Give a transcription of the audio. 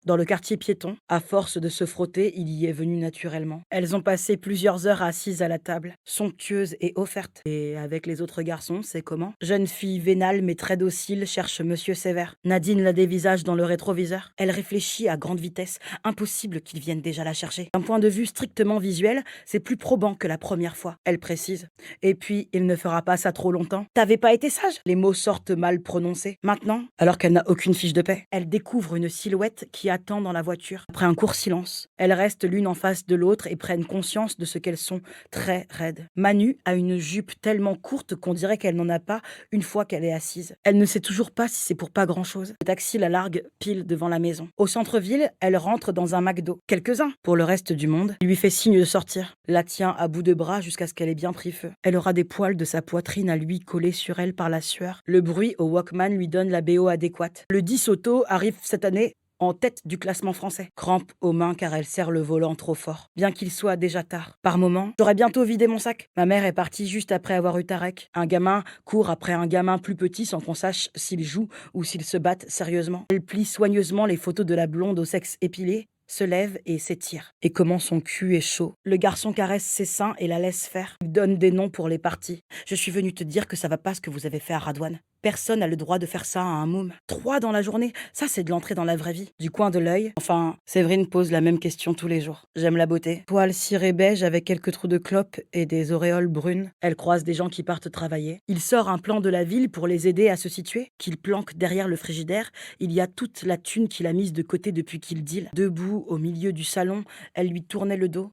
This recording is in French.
Dans le quartier piéton, à force de se frotter, il y est venu naturellement. Elles ont passé plusieurs heures assises à la table, somptueuses et offertes. Et avec les autres garçons, c'est comment? Jeune fille vénale mais très docile cherche Monsieur Sévère. Nadine la dévisage dans le rétroviseur. Elle réfléchit à grande vitesse. Impossible qu'ils viennent déjà la chercher. D'un point de vue strictement visuel, c'est plus probant que la première fois. Elle précise. Et puis, il ne fera pas ça trop longtemps. T'avais pas été sage? Les mots sortent mal prononcés. Maintenant, alors qu'elle n'a aucune fiche de paix, elle découvre une silhouette qui attend dans la voiture. Après un court silence, elles restent l'une en face de l'autre et prennent conscience de ce qu'elles sont très raides. Manu a une jupe tellement courte qu'on dirait qu'elle n'en a pas une fois qu'elle est assise. Elle ne sait toujours pas si c'est pour pas grand-chose. Le taxi la largue pile devant la maison. Au centre-ville, elle rentre dans un McDo. Quelques-uns. Pour le reste du monde, il lui fait signe de sortir. La tient à bout de bras jusqu'à ce qu'elle ait bien pris feu. Elle aura des poils de sa poitrine à lui collés sur elle par la sueur. Le bruit au Walkman lui donne la BO adéquate. Le 10 auto arrive cette année en tête du classement français. Crampe aux mains car elle serre le volant trop fort. Bien qu'il soit déjà tard. Par moment, j'aurais bientôt vidé mon sac. Ma mère est partie juste après avoir eu Tarek. Un gamin court après un gamin plus petit sans qu'on sache s'ils jouent ou s'ils se battent sérieusement. Elle plie soigneusement les photos de la blonde au sexe épilé, se lève et s'étire. Et comment son cul est chaud. Le garçon caresse ses seins et la laisse faire. Il donne des noms pour les parties. Je suis venue te dire que ça va pas ce que vous avez fait à Radouane. Personne n'a le droit de faire ça à un môme. 3 dans la journée, ça c'est de l'entrée dans la vraie vie. Du coin de l'œil, enfin, Séverine pose la même question tous les jours. J'aime la beauté. Poil ciré beige avec quelques trous de clope et des auréoles brunes. Elle croise des gens qui partent travailler. Il sort un plan de la ville pour les aider à se situer, qu'il planque derrière le frigidaire. Il y a toute la thune qu'il a mise de côté depuis qu'il deal. Debout au milieu du salon, elle lui tournait le dos.